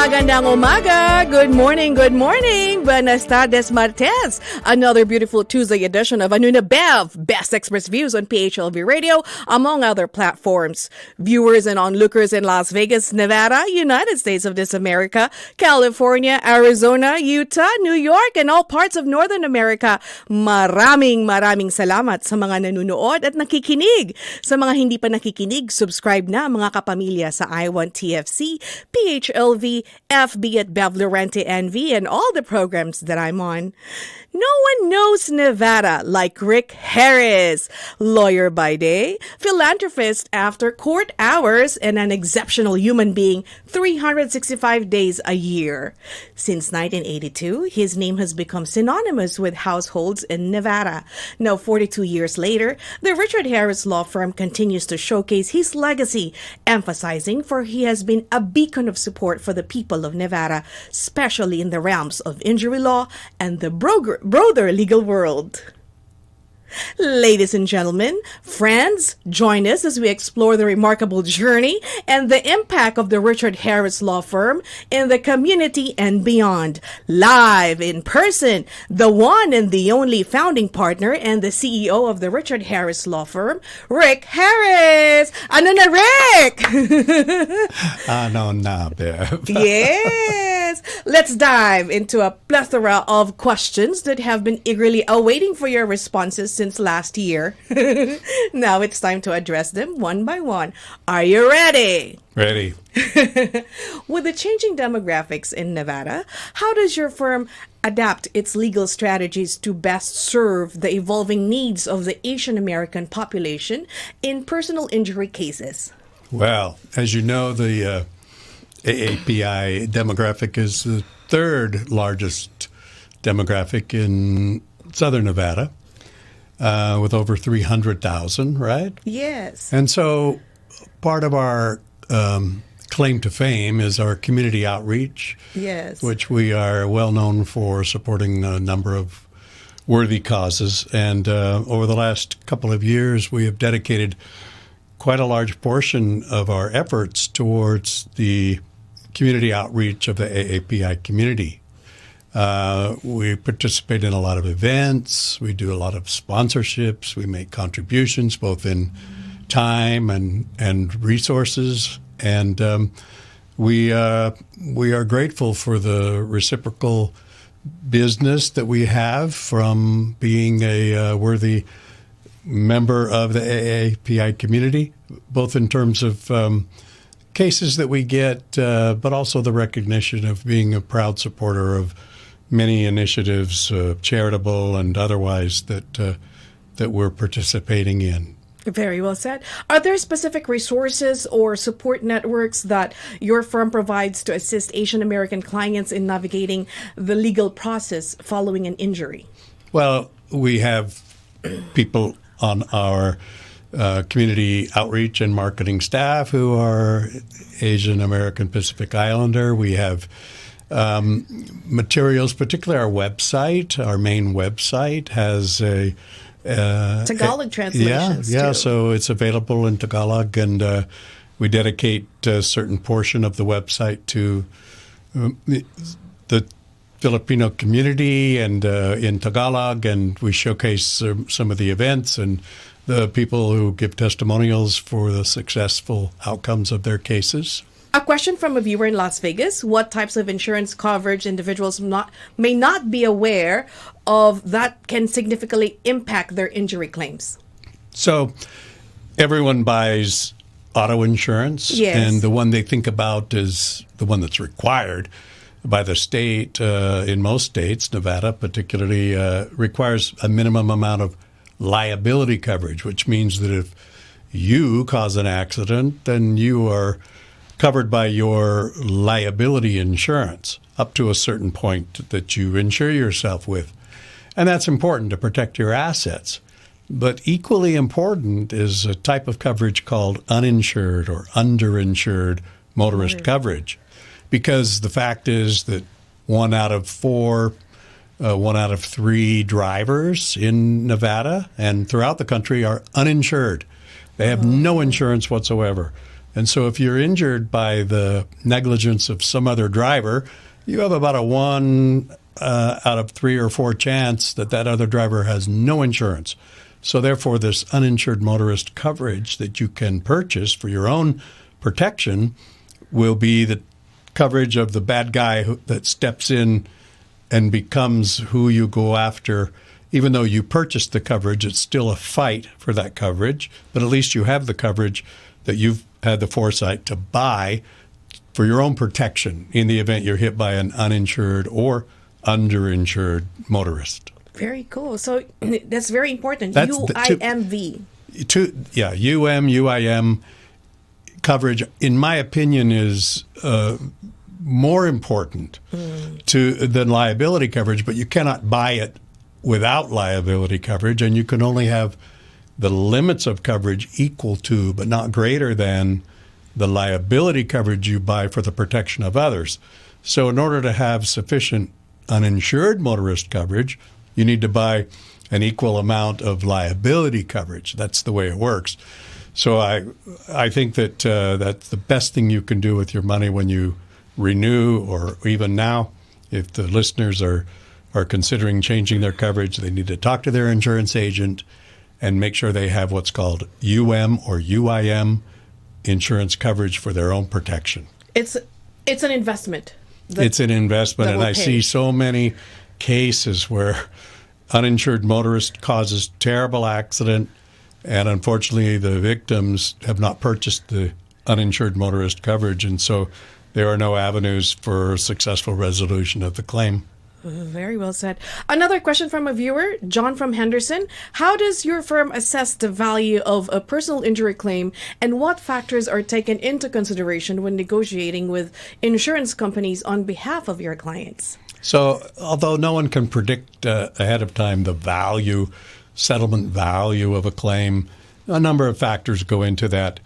Magandang umaga. Good morning. Buenas tardes, Martes. Another beautiful Tuesday edition of Ano na Bev, Best Express Views on PHLV Radio, among other platforms. Viewers and onlookers in Las Vegas, Nevada, United States of this America, California, Arizona, Utah, New York, and all parts of Northern America. Maraming salamat sa mga nanonood at nakikinig. Sa mga hindi pa nakikinig, subscribe na mga kapamilya sa I1TFC, PHLV, FB at Bev Llorente NV, and all the programs that I'm on. No one knows Nevada like Rick Harris. Lawyer by day, philanthropist after court hours, and an exceptional human being 365 days a year. Since 1982, his name has become synonymous with households in Nevada. Now, 42 years later, the Richard Harris law firm continues to showcase his legacy, emphasizing for he has been a beacon of support for the people of Nevada, especially in the realms of injury law and the broader legal world. Ladies and gentlemen, friends, join us as we explore the remarkable journey and the impact of the Richard Harris Law Firm in the community and beyond. Live in person, the one and the only founding partner and the CEO of the Richard Harris Law Firm, Rick Harris. Ano na, Rick? Ano na, Bev? Yes. Let's dive into a plethora of questions that have been eagerly awaiting for your responses since last year. Now it's time to address them one by one. Are you ready? Ready. With the changing demographics in Nevada, how does your firm adapt its legal strategies to best serve the evolving needs of the Asian American population in personal injury cases? Well, as you know, the AAPI demographic is the third largest demographic in Southern Nevada. With over 300,000, right? Yes. And so part of our claim to fame is our community outreach, yes, which we are well known for supporting a number of worthy causes. And over the last couple of years, we have dedicated quite a large portion of our efforts towards the community outreach of the AAPI community. We participate in a lot of events. We do a lot of sponsorships. We make contributions both in time and resources. And we are grateful for the reciprocal business that we have from being a worthy member of the AAPI community, both in terms of cases that we get, but also the recognition of being a proud supporter of many initiatives, charitable and otherwise, that we're participating in. Very well said. Are there specific resources or support networks that your firm provides to assist Asian American clients in navigating the legal process following an injury? Well, we have people on our community outreach and marketing staff who are Asian American Pacific Islander. We have materials, particularly our website. Our main website has a Tagalog translations. Yeah. Too. So it's available in Tagalog, and we dedicate a certain portion of the website to the Filipino community and in Tagalog, and we showcase some of the events and the people who give testimonials for the successful outcomes of their cases. A question from a viewer in Las Vegas: what types of insurance coverage individuals may not be aware of that can significantly impact their injury claims? So everyone buys auto insurance, yes, and the one they think about is the one that's required by the state. In most states, Nevada particularly, requires a minimum amount of liability coverage, which means that if you cause an accident, then you are covered by your liability insurance up to a certain point that you insure yourself with. And that's important to protect your assets. But equally important is a type of coverage called uninsured or underinsured motorist coverage, because the fact is that 1 out of 3 drivers in Nevada and throughout the country are uninsured. They have no insurance whatsoever. And so if you're injured by the negligence of some other driver, you have about a 1 out of 3 or 4 chance that that other driver has no insurance. So therefore, this uninsured motorist coverage that you can purchase for your own protection will be the coverage of the bad guy that steps in and becomes who you go after. Even though you purchased the coverage, it's still a fight for that coverage, but at least you have the coverage that you've had the foresight to buy for your own protection in the event you're hit by an uninsured or underinsured motorist. Very cool. So that's very important. That's UIMV. UIM coverage, in my opinion, is more important than liability coverage, but you cannot buy it without liability coverage, and you can only have the limits of coverage equal to, but not greater than, the liability coverage you buy for the protection of others. So in order to have sufficient uninsured motorist coverage, you need to buy an equal amount of liability coverage. That's the way it works. So I think that that's the best thing you can do with your money when you renew, or even now, if the listeners are considering changing their coverage, they need to talk to their insurance agent and make sure they have what's called or UIM insurance coverage for their own protection. It's an investment. It's an investment, and I see so many cases where uninsured motorist causes terrible accident, and unfortunately the victims have not purchased the uninsured motorist coverage, and so there are no avenues for successful resolution of the claim. Very well said. Another question from a viewer, John from Henderson. How does your firm assess the value of a personal injury claim, and what factors are taken into consideration when negotiating with insurance companies on behalf of your clients? So, although no one can predict ahead of time the settlement value of a claim, a number of factors go into that.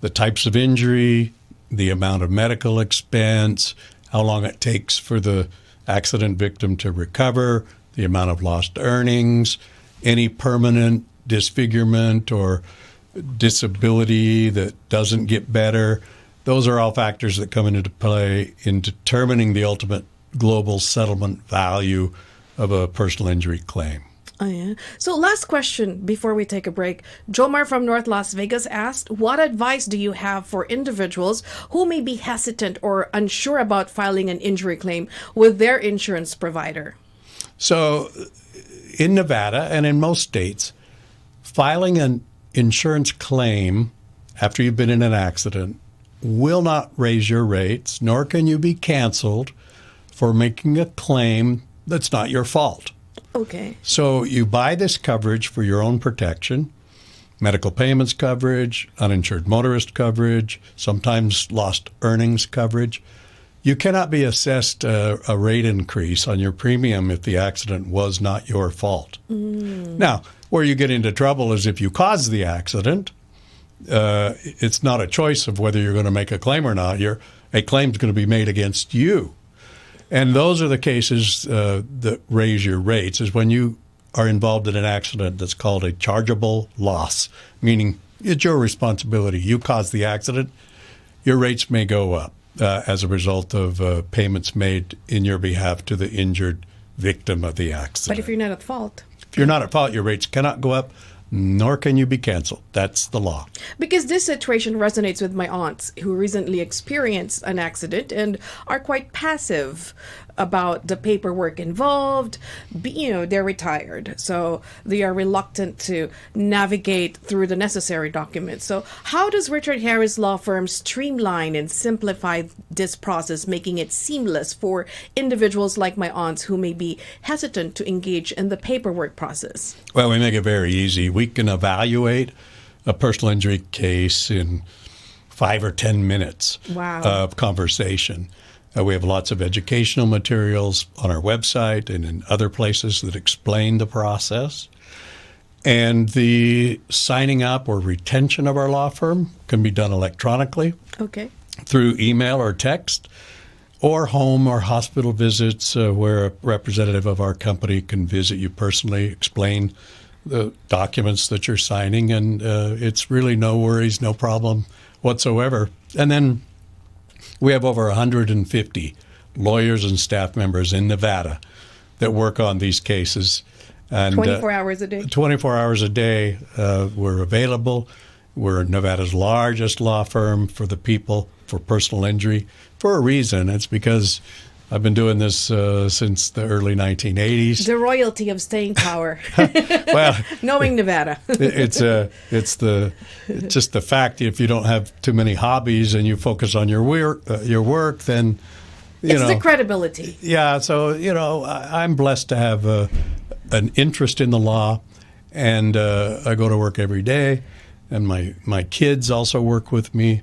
The types of injury, the amount of medical expense, how long it takes for the accident victim to recover, the amount of lost earnings, any permanent disfigurement or disability that doesn't get better. Those are all factors that come into play in determining the ultimate global settlement value of a personal injury claim. Oh, yeah. So last question before we take a break. Jomar from North Las Vegas asked, what advice do you have for individuals who may be hesitant or unsure about filing an injury claim with their insurance provider? So in Nevada and in most states, filing an insurance claim after you've been in an accident will not raise your rates, nor can you be canceled for making a claim that's not your fault. Okay. So you buy this coverage for your own protection, medical payments coverage, uninsured motorist coverage, sometimes lost earnings coverage. You cannot be assessed a rate increase on your premium if the accident was not your fault. Now, where you get into trouble is if you cause the accident. It's not a choice of whether you're going to make a claim or not. A claim is going to be made against you. And those are the cases that raise your rates, is when you are involved in an accident that's called a chargeable loss, meaning it's your responsibility. You caused the accident. Your rates may go up as a result of payments made in your behalf to the injured victim of the accident. But if you're not at fault? If you're not at fault, your rates cannot go up, nor can you be canceled. That's the law. Because this situation resonates with my aunts who recently experienced an accident and are quite passive about the paperwork involved. They're retired, so they are reluctant to navigate through the necessary documents. So how does Richard Harris Law Firm streamline and simplify this process, making it seamless for individuals like my aunts who may be hesitant to engage in the paperwork process? Well, we make it very easy. We can evaluate a personal injury case in 5 or 10 minutes of conversation. We have lots of educational materials on our website and in other places that explain the process. And the signing up or retention of our law firm can be done electronically. Okay. Through email or text, or home or hospital visits where a representative of our company can visit you personally, explain the documents that you're signing, and it's really no worries, no problem whatsoever. And then we have over 150 lawyers and staff members in Nevada that work on these cases. And 24 hours a day? 24 hours a day. We're available. We're Nevada's largest law firm for the people, for personal injury, for a reason. It's because I've been doing this since the early 1980s. The royalty of staying power. Well, knowing Nevada. it's just the fact, if you don't have too many hobbies and you focus on your work, then it's the credibility. Yeah, so I'm blessed to have an interest in the law, and I go to work every day, and my kids also work with me,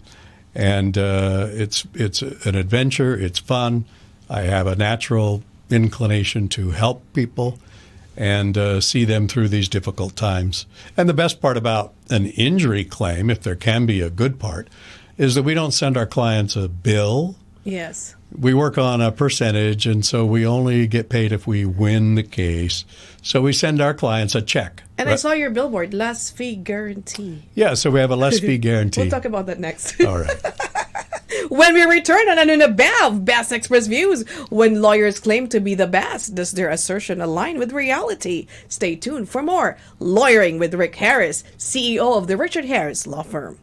and it's an adventure. It's fun. I have a natural inclination to help people and see them through these difficult times. And the best part about an injury claim, if there can be a good part, is that we don't send our clients a bill. Yes. We work on a percentage, and so we only get paid if we win the case. So we send our clients a check. And I saw your billboard, less fee guarantee. Yeah, so we have a less fee guarantee. We'll talk about that next. All right. When we return on Anuna Bev, Best Express Views, when lawyers claim to be the best, does their assertion align with reality? Stay tuned for more Lawyering with Rick Harris, CEO of the Richard Harris Law Firm.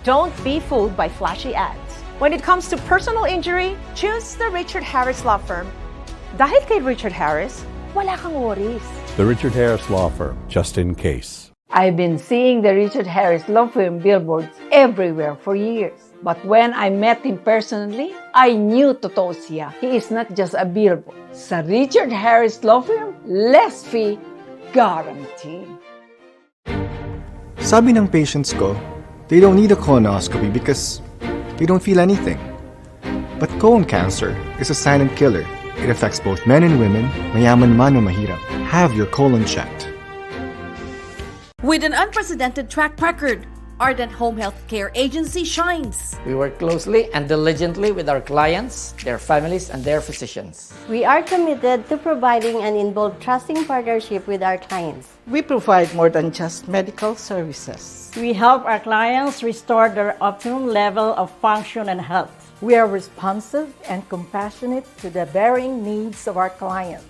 Don't be fooled by flashy ads. When it comes to personal injury, choose the Richard Harris Law Firm. Dahil kay Richard Harris, wala kang worries. The Richard Harris Law Firm, just in case. I've been seeing the Richard Harris Law Firm billboards everywhere for years. But when I met him personally, I knew totoo siya. He is not just a billboard. Sa Richard Harris Law Firm, less fee guaranteed. Sabi ng patients ko, they don't need a colonoscopy because they don't feel anything. But colon cancer is a silent killer. It affects both men and women, mayaman man o mahirap. Have your colon checked. With an unprecedented track record, Ardent Home Health Care Agency shines. We work closely and diligently with our clients, their families, and their physicians. We are committed to providing an involved trusting partnership with our clients. We provide more than just medical services. We help our clients restore their optimum level of function and health. We are responsive and compassionate to the varying needs of our clients.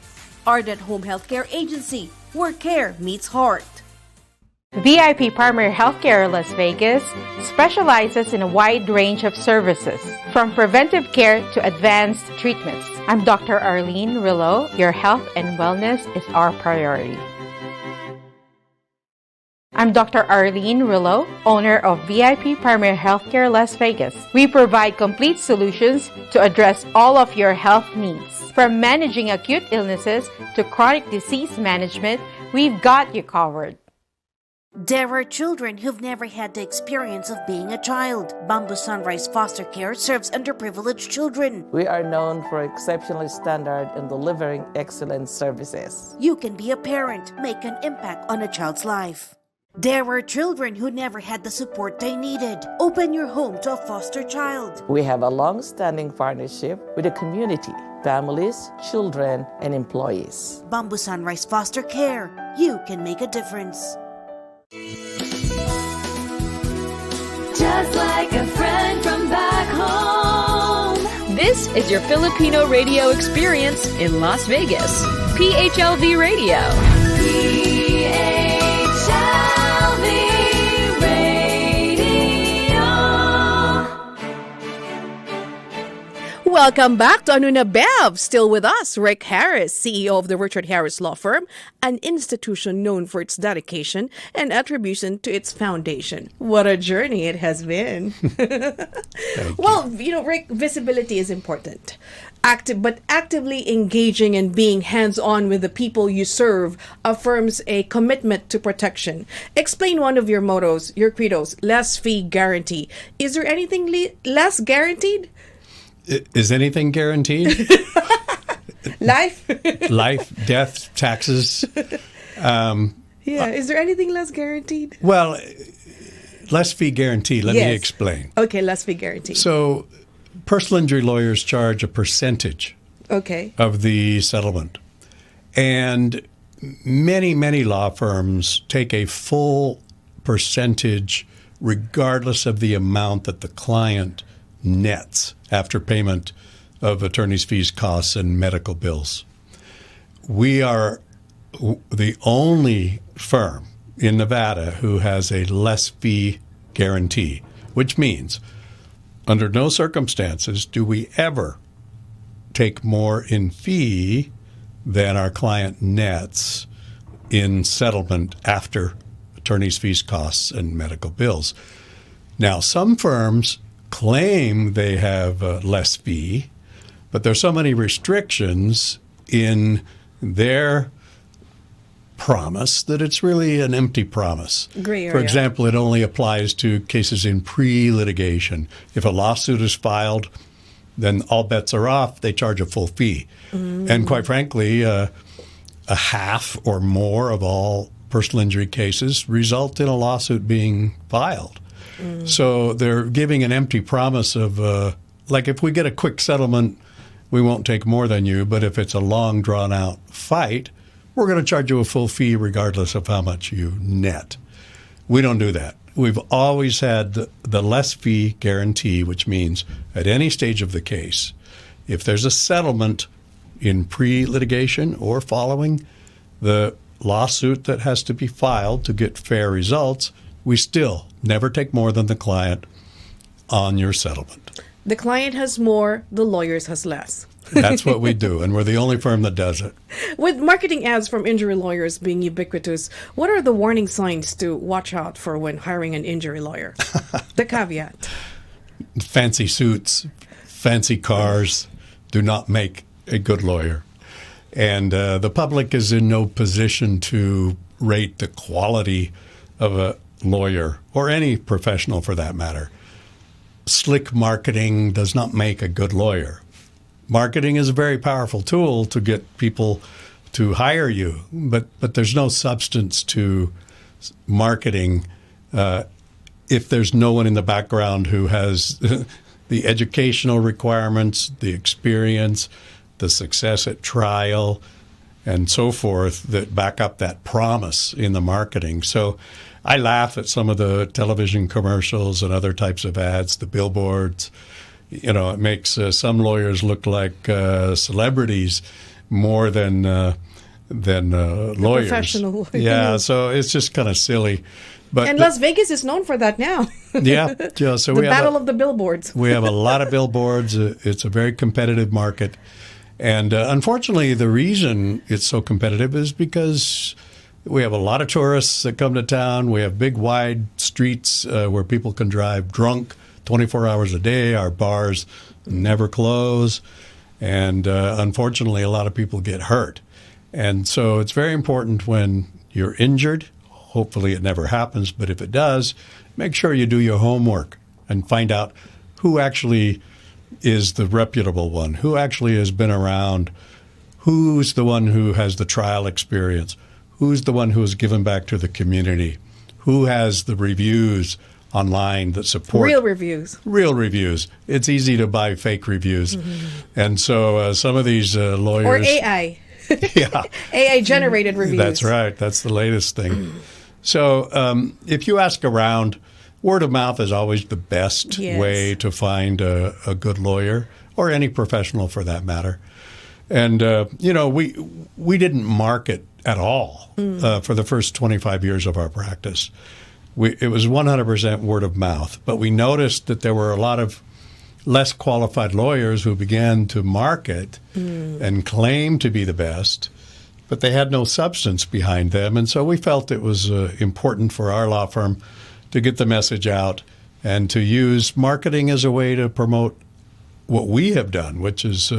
Ardent Home Health Care Agency, where care meets heart. VIP Primary Healthcare Las Vegas specializes in a wide range of services, from preventive care to advanced treatments. I'm Dr. Arlene Rillo. Your health and wellness is our priority. I'm Dr. Arlene Rillo, owner of VIP Primary Healthcare Las Vegas. We provide complete solutions to address all of your health needs. From managing acute illnesses to chronic disease management, we've got you covered. There are children who've never had the experience of being a child. Bamboo Sunrise Foster Care serves underprivileged children. We are known for exceptional standard in delivering excellent services. You can be a parent, make an impact on a child's life. There were children who never had the support they needed. Open your home to a foster child. We have a long-standing partnership with the community, families, children, and employees. Bamboo Sunrise Foster Care. You can make a difference. Just like a friend from back home. This is your Filipino radio experience in Las Vegas. PHLV Radio. Welcome back to Anuna Bev. Still with us, Rick Harris, CEO of the Richard Harris Law Firm, an institution known for its dedication and attribution to its foundation. What a journey it has been. Well, Rick, visibility is important. But actively engaging and being hands-on with the people you serve affirms a commitment to protection. Explain one of your mottos, your credos, less fee guarantee. Is there anything less guaranteed? Is anything guaranteed? Life? Life, death, taxes. Is there anything less guaranteed? Well, less fee guarantee. Let me explain. Okay, less fee guarantee. So, personal injury lawyers charge a percentage of the settlement. And many law firms take a full percentage regardless of the amount that the client nets after payment of attorney's fees, costs, and medical bills. We are the only firm in Nevada who has a less fee guarantee, which means under no circumstances do we ever take more in fee than our client nets in settlement after attorney's fees, costs, and medical bills. Now, some firms claim they have less fee, but there's so many restrictions in their promise that it's really an empty promise. Gray area. For example, it only applies to cases in pre-litigation. If a lawsuit is filed, then all bets are off. They charge a full fee. And quite frankly, a half or more of all personal injury cases result in a lawsuit being filed. So they're giving an empty promise of, like, if we get a quick settlement, we won't take more than you. But if it's a long, drawn-out fight, we're going to charge you a full fee regardless of how much you net. We don't do that. We've always had the less fee guarantee, which means at any stage of the case, if there's a settlement in pre-litigation or following the lawsuit that has to be filed to get fair results, we still never take more than the client on your settlement. The client has more, the lawyers has less. That's what we do, and we're the only firm that does it. With marketing ads from injury lawyers being ubiquitous, what are the warning signs to watch out for when hiring an injury lawyer? The caveat. Fancy suits, fancy cars do not make a good lawyer. And the public is in no position to rate the quality of a lawyer, or any professional for that matter. Slick marketing does not make a good lawyer. Marketing is a very powerful tool to get people to hire you, but there's no substance to marketing if there's no one in the background who has the educational requirements, the experience, the success at trial, and so forth that back up that promise in the marketing. So I laugh at some of the television commercials and other types of ads, the billboards. You know, it makes some lawyers look like celebrities more than lawyers. Professional lawyers. Yeah, so it's just kind of silly. But and Las Vegas is known for that now. Yeah. So the battle of the billboards. We have a lot of billboards. It's a very competitive market. And unfortunately, the reason it's so competitive is because we have a lot of tourists that come to town. We have big, wide streets where people can drive drunk 24 hours a day. Our bars never close. And unfortunately, a lot of people get hurt. And so it's very important when you're injured. Hopefully it never happens, but if it does, make sure you do your homework and find out who actually is the reputable one, who actually has been around, who's the one who has the trial experience, who's the one who has given back to the community, who has the reviews online that support real reviews. Real reviews. It's easy to buy fake reviews. And so some of these lawyers... Or AI. Yeah. AI-generated reviews. That's right. That's the latest thing. So if you ask around, word of mouth is always the best way to find a good lawyer, or any professional for that matter. And, we didn't market at all for the first 25 years of our practice. It was 100% word of mouth. But we noticed that there were a lot of less qualified lawyers who began to market and claim to be the best, but they had no substance behind them. And so we felt it was important for our law firm to get the message out and to use marketing as a way to promote what we have done, which is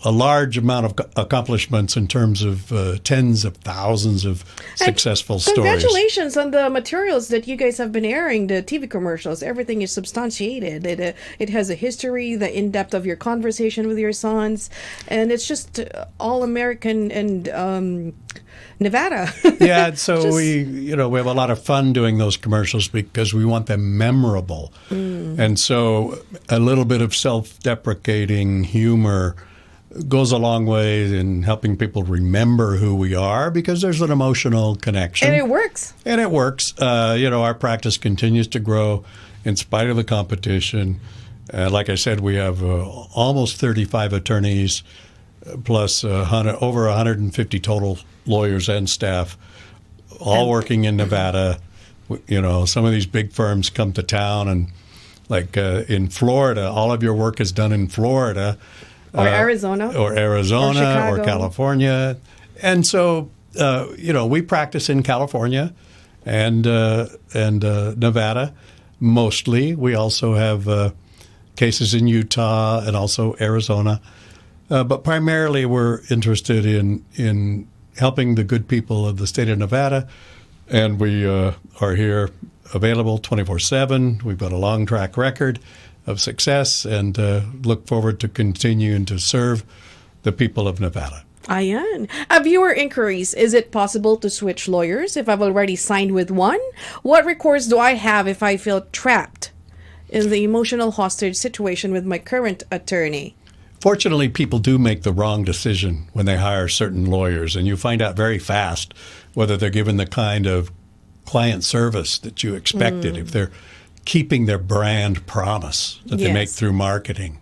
a large amount of accomplishments in terms of tens of thousands of successful stories. Congratulations on the materials that you guys have been airing, the TV commercials. Everything is substantiated. It has a history, the in-depth of your conversation with your sons, and it's just all American and Nevada. Yeah, so we have a lot of fun doing those commercials because we want them memorable. And so a little bit of self-deprecating humor goes a long way in helping people remember who we are because there's an emotional connection. And it works. And it works. Our practice continues to grow in spite of the competition. Like I said, we have almost 35 attorneys, plus over 150 total lawyers and staff, all working in Nevada. Some of these big firms come to town, and like in Florida, all of your work is done in Florida. Or Arizona. Or California. And so, we practice in California and Nevada mostly. We also have cases in Utah and also Arizona. But primarily we're interested in helping the good people of the state of Nevada. And we are here available 24/7. We've got a long track record of success and look forward to continuing to serve the people of Nevada. Ayan. Viewer inquiries. Is it possible to switch lawyers if I've already signed with one? What recourse do I have if I feel trapped in the emotional hostage situation with my current attorney? Fortunately, people do make the wrong decision when they hire certain lawyers, and you find out very fast whether they're given the kind of client service that you expected, if they're keeping their brand promise that they make through marketing.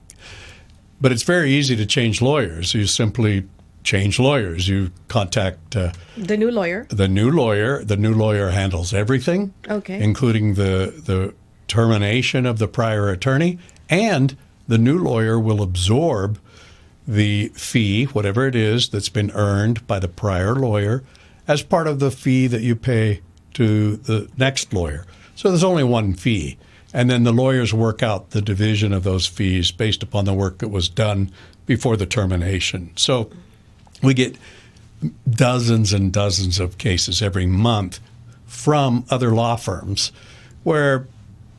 But it's very easy to change lawyers. You simply change lawyers. You contact the new lawyer. The new lawyer. The new lawyer handles everything, including the termination of the prior attorney, and the new lawyer will absorb the fee, whatever it is that's been earned by the prior lawyer, as part of the fee that you pay to the next lawyer. So there's only one fee. And then the lawyers work out the division of those fees based upon the work that was done before the termination. So we get dozens and dozens of cases every month from other law firms where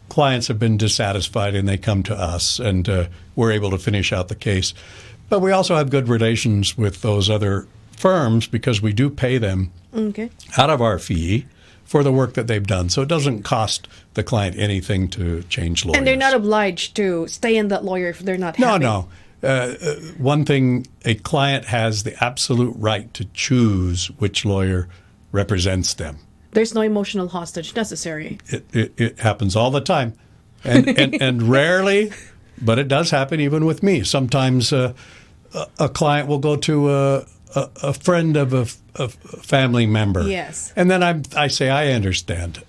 clients have been dissatisfied and they come to us and we're able to finish out the case. But we also have good relations with those other firms because we do pay them out of our fee for the work that they've done. So it doesn't cost the client anything to change lawyers. And they're not obliged to stay in that lawyer if they're not happy. No. One thing, a client has the absolute right to choose which lawyer represents them. There's no emotional hostage necessary. It happens all the time. And rarely, but it does happen even with me. Sometimes a client will go to a friend of a family member. Yes. And then I say, I understand.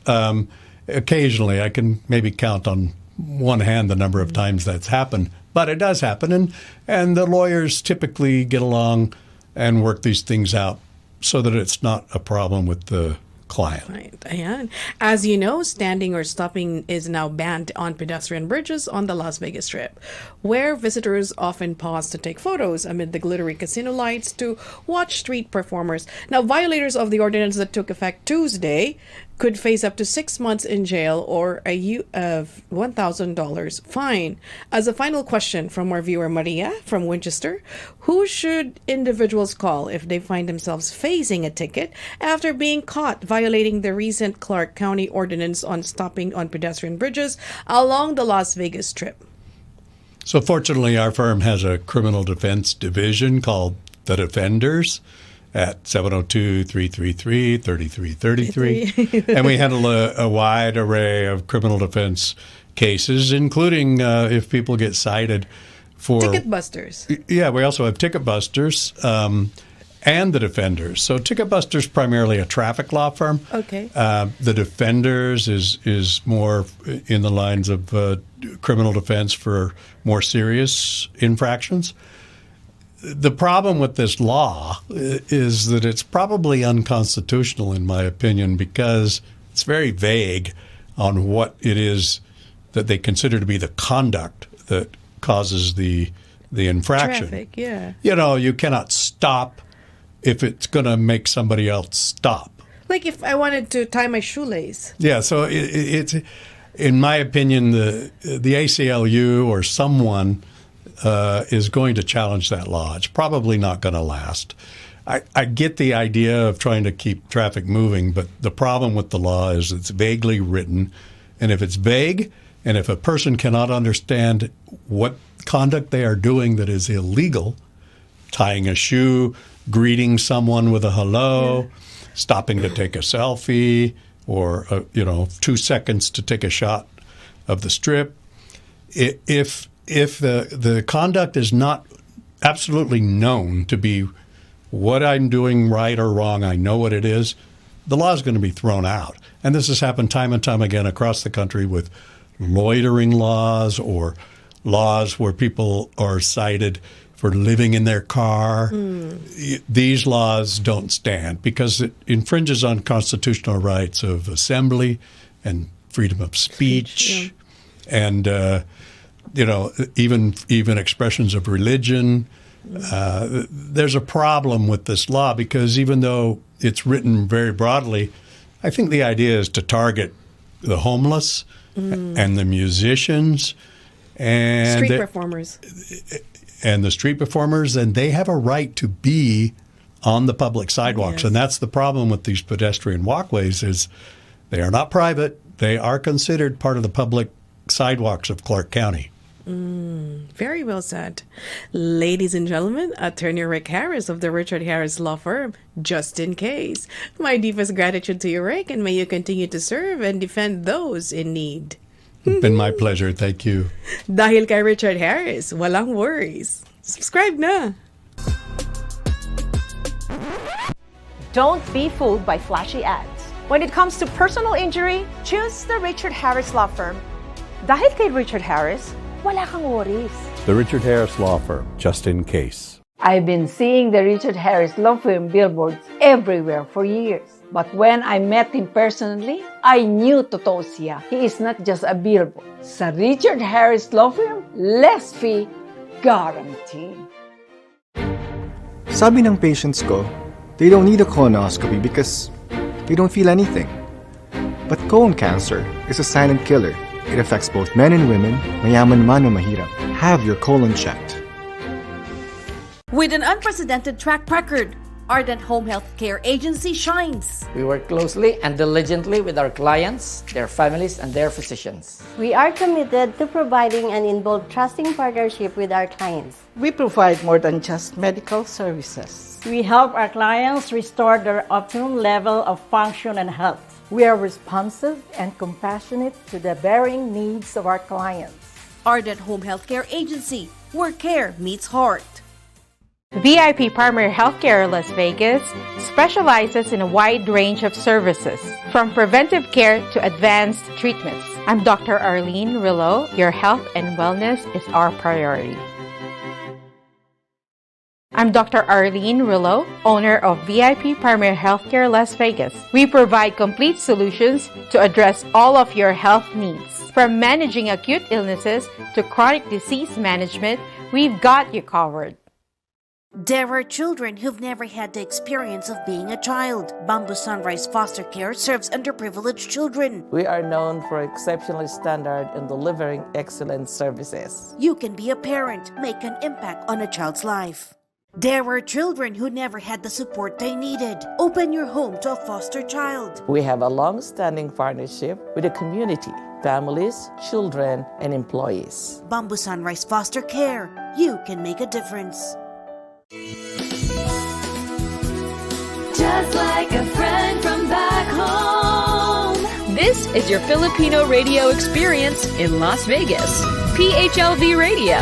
Occasionally, I can maybe count on one hand the number of times that's happened. But it does happen. And the lawyers typically get along and work these things out so that it's not a problem with the client. Right. Yeah. As you know, standing or stopping is now banned on pedestrian bridges on the Las Vegas Strip, where visitors often pause to take photos amid the glittery casino lights to watch street performers. Now, violators of the ordinance that took effect Tuesday could face up to 6 months in jail or a $1,000 fine. As a final question from our viewer Maria from Winchester, who should individuals call if they find themselves facing a ticket after being caught violating the recent Clark County ordinance on stopping on pedestrian bridges along the Las Vegas Strip? So fortunately, our firm has a criminal defense division called The Defenders at 702-333-3333. And we handle a wide array of criminal defense cases, including if people get cited for... Ticket busters. Yeah, we also have ticket busters and the Defenders. So Ticket Busters primarily a traffic law firm. Okay. The Defenders is more in the lines of criminal defense for more serious infractions. The problem with this law is that it's probably unconstitutional, in my opinion, because it's very vague on what it is that they consider to be the conduct that causes the infraction. Traffic, yeah. You know, you cannot stop if it's going to make somebody else stop. Like if I wanted to tie my shoelace. Yeah, so it's, in my opinion, the ACLU or someone is going to challenge that law. It's probably not going to last. I get the idea of trying to keep traffic moving, but the problem with the law is it's vaguely written. And if it's vague, and if a person cannot understand what conduct they are doing that is illegal, tying a shoe, greeting someone with a hello, stopping to take a selfie, or 2 seconds to take a shot of the strip. If the conduct is not absolutely known to be what I'm doing right or wrong, I know what it is, the law is going to be thrown out. And this has happened time and time again across the country with loitering laws or laws where people are cited for living in their car. These laws don't stand because it infringes on constitutional rights of assembly and freedom of speech, and even expressions of religion. There's a problem with this law because even though it's written very broadly, I think the idea is to target the homeless and the musicians and street performers. And the street performers, and they have a right to be on the public sidewalks. And that's the problem with these pedestrian walkways is they are not private. They are considered part of the public sidewalks of Clark County. Very well said. Ladies and gentlemen, Attorney Rick Harris of the Richard Harris Law Firm, just in case. My deepest gratitude to you, Rick, and may you continue to serve and defend those in need. It's been my pleasure. Thank you. Dahil kay Richard Harris, walang worries. Subscribe na. Don't be fooled by flashy ads. When it comes to personal injury, choose the Richard Harris Law Firm. Dahil kay Richard Harris, wala kang worries. The Richard Harris Law Firm, just in case. I've been seeing the Richard Harris Law Firm billboards everywhere for years. But when I met him personally, I knew totoo siya. He is not just a billboard. Sa Richard Harris Law Firm, less fee, guaranteed. Sabi ng patients ko, they don't need a colonoscopy because they don't feel anything. But colon cancer is a silent killer. It affects both men and women, mayaman man o mahirap. Have your colon checked. With an unprecedented track record, Ardent Home Health Care Agency shines. We work closely and diligently with our clients, their families, and their physicians. We are committed to providing an involved trusting partnership with our clients. We provide more than just medical services. We help our clients restore their optimum level of function and health. We are responsive and compassionate to the varying needs of our clients. Ardent Home Health Care Agency, where care meets heart. VIP Primary Healthcare Las Vegas specializes in a wide range of services, from preventive care to advanced treatments. I'm Dr. Arlene Rillo. Your health and wellness is our priority. I'm Dr. Arlene Rillo, owner of VIP Primary Healthcare Las Vegas. We provide complete solutions to address all of your health needs. From managing acute illnesses to chronic disease management, we've got you covered. There are children who've never had the experience of being a child. Bamboo Sunrise Foster Care serves underprivileged children. We are known for exceptionally standard in delivering excellent services. You can be a parent, make an impact on a child's life. There were children who never had the support they needed. Open your home to a foster child. We have a long-standing partnership with the community, families, children, and employees. Bamboo Sunrise Foster Care. You can make a difference. Just like a friend from back home. This is your Filipino radio experience in Las Vegas. PHLV Radio.